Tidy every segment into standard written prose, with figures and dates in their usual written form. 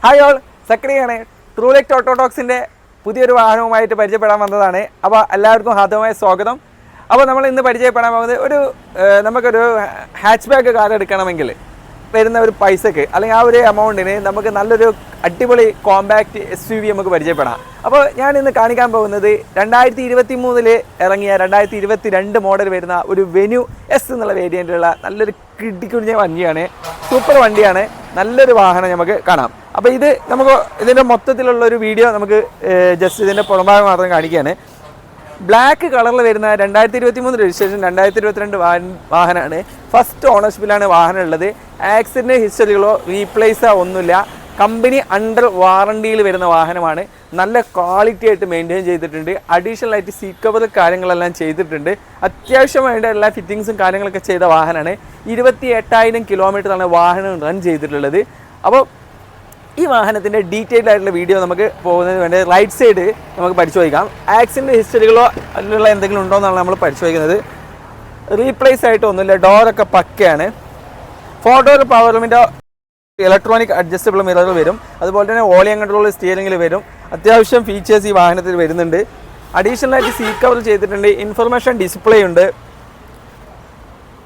Hi all, സക്രിയാണ്. ട്രൂലെക്ട് ഓട്ടോടോക്സിൻ്റെ പുതിയൊരു വാഹനവുമായിട്ട് പരിചയപ്പെടാൻ വന്നതാണ്. അപ്പോൾ എല്ലാവർക്കും ഹാർദവമായ സ്വാഗതം. അപ്പോൾ നമ്മൾ ഇന്ന് പരിചയപ്പെടാൻ പോകുന്നത് നമുക്കൊരു ഹാച്ച് ബാക്ക് കാർ എടുക്കണമെങ്കിൽ വരുന്ന ഒരു പൈസക്ക് അല്ലെങ്കിൽ ആ ഒരു എമൗണ്ടിന് നമുക്ക് നല്ലൊരു അടിപൊളി കോമ്പാക്റ്റ് SUV നമുക്ക് പരിചയപ്പെടാം. അപ്പോൾ ഞാൻ ഇന്ന് കാണിക്കാൻ പോകുന്നത് 2023 ഇറങ്ങിയ 2022 മോഡൽ വരുന്ന ഒരു വെന്യൂ S എന്നുള്ള വേരിയൻ്റുള്ള നല്ലൊരു കിടിക്കുഞ്ഞ വണ്ടിയാണ്. സൂപ്പർ വണ്ടിയാണ്, നല്ലൊരു വാഹനം നമുക്ക് കാണാം. അപ്പോൾ നമുക്ക് ഇതിൻ്റെ മൊത്തത്തിലുള്ള ഒരു വീഡിയോ നമുക്ക് ജസ്റ്റ് ഇതിൻ്റെ പുറംഭാഗം മാത്രം കാണിക്കുകയാണ്. ബ്ലാക്ക് കളറിൽ വരുന്ന 2023 രജിസ്ട്രേഷൻ 2022 വാഹനമാണ്. ഫസ്റ്റ് ഓണർഷിപ്പിലാണ് വാഹനം ഉള്ളത്. ആക്സിഡൻറ്റ് ഹിസ്റ്ററികളോ റീപ്ലേസോ ഒന്നുമില്ല. കമ്പനി അണ്ടർ വാറണ്ടിയിൽ വരുന്ന വാഹനമാണ്. നല്ല ക്വാളിറ്റി ആയിട്ട് മെയിൻറ്റെയിൻ ചെയ്തിട്ടുണ്ട്. അഡീഷണൽ ആയിട്ട് സീറ്റ് കവർ കാര്യങ്ങളെല്ലാം ചെയ്തിട്ടുണ്ട്. അത്യാവശ്യമായിട്ട് എല്ലാ ഫിറ്റിങ്സും കാര്യങ്ങളൊക്കെ ചെയ്ത വാഹനമാണ്. 28,000 കിലോമീറ്ററാണ് വാഹനം റൺ ചെയ്തിട്ടുള്ളത്. അപ്പോൾ ഈ വാഹനത്തിൻ്റെ ഡീറ്റെയിൽഡ് ആയിട്ടുള്ള വീഡിയോ നമുക്ക് പോകുന്നതിന് വേണ്ടി റൈറ്റ് സൈഡ് നമുക്ക് പരിശോധിക്കാം. ആക്സിഡൻറ്റ് ഹിസ്റ്ററികളോ അതിലുള്ള എന്തെങ്കിലും ഉണ്ടോ എന്നാണ് നമ്മൾ പരിശോധിക്കുന്നത്. റീപ്ലേസ് ആയിട്ടൊന്നുമില്ല. ഡോറൊക്കെ പക്കയാണ്. 4 door power window, electronic adjustable mirror വരും. അതുപോലെ തന്നെ വോളിയം കൺട്രോൾ സ്റ്റിയറിംഗിൽ വരും. അത്യാവശ്യം ഫീച്ചേഴ്സ് ഈ വാഹനത്തിൽ വരുന്നുണ്ട്. അഡീഷണൽ ആയിട്ട് സീറ്റ് കവർ ചെയ്തിട്ടുണ്ട്. ഇൻഫർമേഷൻ ഡിസ്പ്ലേ ഉണ്ട്.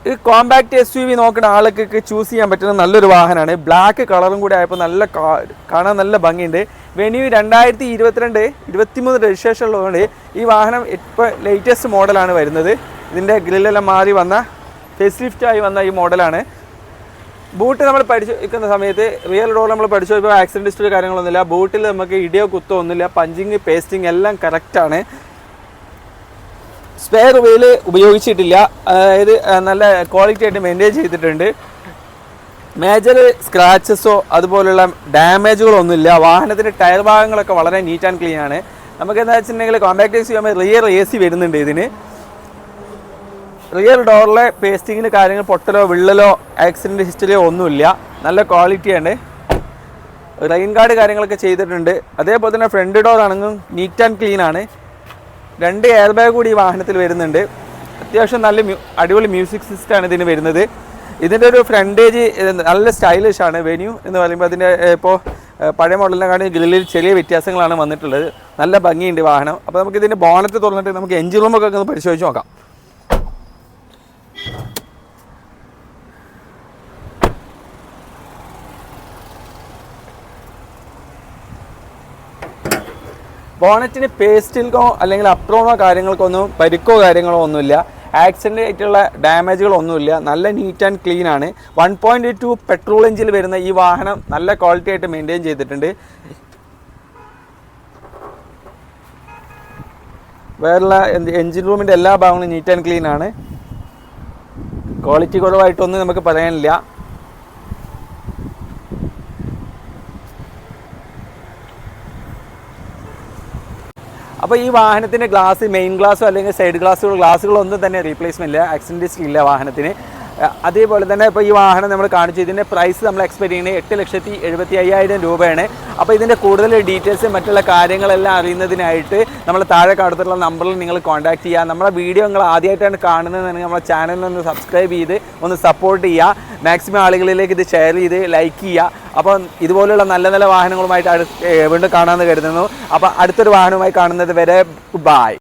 ഈ കോമ്പാക്റ്റ് SUV നോക്കുന്ന ആൾക്ക് ചൂസ് ചെയ്യാൻ പറ്റുന്ന നല്ലൊരു വാഹനമാണ്. ബ്ലാക്ക് കളറും കൂടി ആയപ്പോൾ കാണാൻ നല്ല ഭംഗിയുണ്ട്. വെന്യൂ 2023 രജിസ്ട്രേഷൻ ഉള്ളതുകൊണ്ട് ഈ വാഹനം ഇപ്പോൾ ലേറ്റസ്റ്റ് മോഡലാണ് വരുന്നത്. ഇതിൻ്റെ ഗ്രില്ലെല്ലാം മാറി വന്ന ഫേസ് ലിഫ്റ്റായി വന്ന ഈ മോഡലാണ്. ബൂട്ട് നമ്മൾ പരിശോധിക്കുന്ന സമയത്ത് റിയൽ ഡോർ നമ്മൾ പരിശോധിക്കുമ്പോൾ ആക്സിഡൻറ്റ് ഹിസ്റ്ററി കാര്യങ്ങളൊന്നുമില്ല. ബൂട്ടിൽ നമുക്ക് ഇടിയോ കുത്തോ ഒന്നുമില്ല. പഞ്ചിങ് പേസ്റ്റിങ് എല്ലാം കറക്റ്റാണ്. സ്പെയർ വീൽ ഉപയോഗിച്ചിട്ടില്ല. അതായത് നല്ല ക്വാളിറ്റി ആയിട്ട് മെയിൻറ്റെയിൻ ചെയ്തിട്ടുണ്ട്. മേജർ സ്ക്രാച്ചസോ അതുപോലുള്ള ഡാമേജുകളോ ഒന്നുമില്ല. വാഹനത്തിൻ്റെ ടയർ ഭാഗങ്ങളൊക്കെ വളരെ നീറ്റ് ആൻഡ് ക്ലീൻ ആണ്. നമുക്ക് എന്താ വെച്ചിട്ടുണ്ടെങ്കിൽ കോമ്പാക്ട് SUV റിയർ AC വരുന്നുണ്ട്. ഇതിന് റിയർ ഡോറിലെ പേസ്റ്റിങ്ങിന് കാര്യങ്ങൾ പൊട്ടലോ വിള്ളലോ ആക്സിഡൻറ്റ് ഹിസ്റ്ററിയോ ഒന്നുമില്ല. നല്ല ക്വാളിറ്റിയാണ്. റെയിൻ ഗാർഡ് കാര്യങ്ങളൊക്കെ ചെയ്തിട്ടുണ്ട്. അതേപോലെ തന്നെ ഫ്രണ്ട് ഡോർ ആണെങ്കിലും നീറ്റ് ആൻഡ് ക്ലീൻ ആണ്. 2 എയർ ബാഗ് കൂടി ഈ വാഹനത്തിൽ വരുന്നുണ്ട്. അത്യാവശ്യം നല്ല അടിപൊളി മ്യൂസിക് സിസ്റ്റമാണ് ഇതിന് വരുന്നത്. ഇതിൻ്റെ ഒരു ഫ്രണ്ടേജ് നല്ല സ്റ്റൈലിഷ് ആണ്. വെന്യൂ എന്ന് പറയുമ്പോൾ അതിൻ്റെ ഇപ്പോൾ പഴയ മോഡലിനെക്കാളും ഗ്രില്ലിൽ ചെറിയ വ്യത്യാസങ്ങളാണ് വന്നിട്ടുള്ളത്. നല്ല ഭംഗിയുണ്ട് വാഹനം. അപ്പോൾ നമുക്ക് ഇതിൻ്റെ ബോണറ്റ് തുറന്നിട്ട് നമുക്ക് എഞ്ചിൻ റൂമൊക്കെ ഒന്ന് പരിശോധിച്ച് നോക്കാം. ബോണറ്റിന് പേസ്റ്റിൽക്കോ അല്ലെങ്കിൽ അപ്രോണോ കാര്യങ്ങൾക്കൊന്നും പരിക്കോ കാര്യങ്ങളോ ഒന്നുമില്ല. ആക്സിഡൻ്റ് ആയിട്ടുള്ള ഡാമേജുകളോ ഒന്നുമില്ല. നല്ല നീറ്റ് ആൻഡ് ക്ലീൻ ആണ്. 1.2 പെട്രോൾ എഞ്ചിൽ വരുന്ന ഈ വാഹനം നല്ല ക്വാളിറ്റി ആയിട്ട് മെയിൻറ്റെയിൻ ചെയ്തിട്ടുണ്ട്. വേറെ എഞ്ചിൻ റൂമിൻ്റെ എല്ലാ ഭാഗങ്ങളും നീറ്റ് ആൻഡ് ക്ലീൻ ആണ്. ക്വാളിറ്റി കുറവായിട്ടൊന്നും നമുക്ക് പറയാനില്ല. അപ്പോൾ ഈ വാഹനത്തിൻ്റെ മെയിൻ ഗ്ലാസ്സോ അല്ലെങ്കിൽ സൈഡ് ഗ്ലാസ്സുകളോ ഒന്നും തന്നെ റീപ്ലേസ്മെൻ്റ് ഇല്ല. ആക്സിഡൻറ്റ് ഹിസ്റ്ററി ഇല്ല വാഹനത്തിന്. അതേപോലെ തന്നെ ഇപ്പോൾ ഈ വാഹനം നമ്മൾ കാണിച്ചു. ഇതിൻ്റെ പ്രൈസ് നമ്മൾ എക്സ്പെക്ട് ചെയ്യുന്നത് 8,75,000 രൂപയാണ്. അപ്പോൾ ഇതിൻ്റെ കൂടുതൽ ഡീറ്റെയിൽസ് മറ്റുള്ള കാര്യങ്ങളെല്ലാം അറിയുന്നതിനായിട്ട് നമ്മൾ താഴെ കാണുന്ന നമ്പറിൽ നിങ്ങൾ കോൺടാക്ട് ചെയ്യുക. നമ്മുടെ വീഡിയോ നിങ്ങൾ ആദ്യമായിട്ടാണ് കാണുന്നതെന്നുണ്ടെങ്കിൽ നമ്മുടെ ചാനലിനൊന്ന് സബ്സ്ക്രൈബ് ചെയ്ത് ഒന്ന് സപ്പോർട്ട് ചെയ്യുക. മാക്സിമം ആളുകളിലേക്ക് ഇത് ഷെയർ ചെയ്ത് ലൈക്ക് ചെയ്യുക. അപ്പം ഇതുപോലുള്ള നല്ല നല്ല വാഹനങ്ങളുമായിട്ട് വീണ്ടും കാണാമെന്ന് കരുതുന്നു. അപ്പോൾ അടുത്തൊരു വാഹനവുമായി കാണുന്നത് വരെ ബൈ.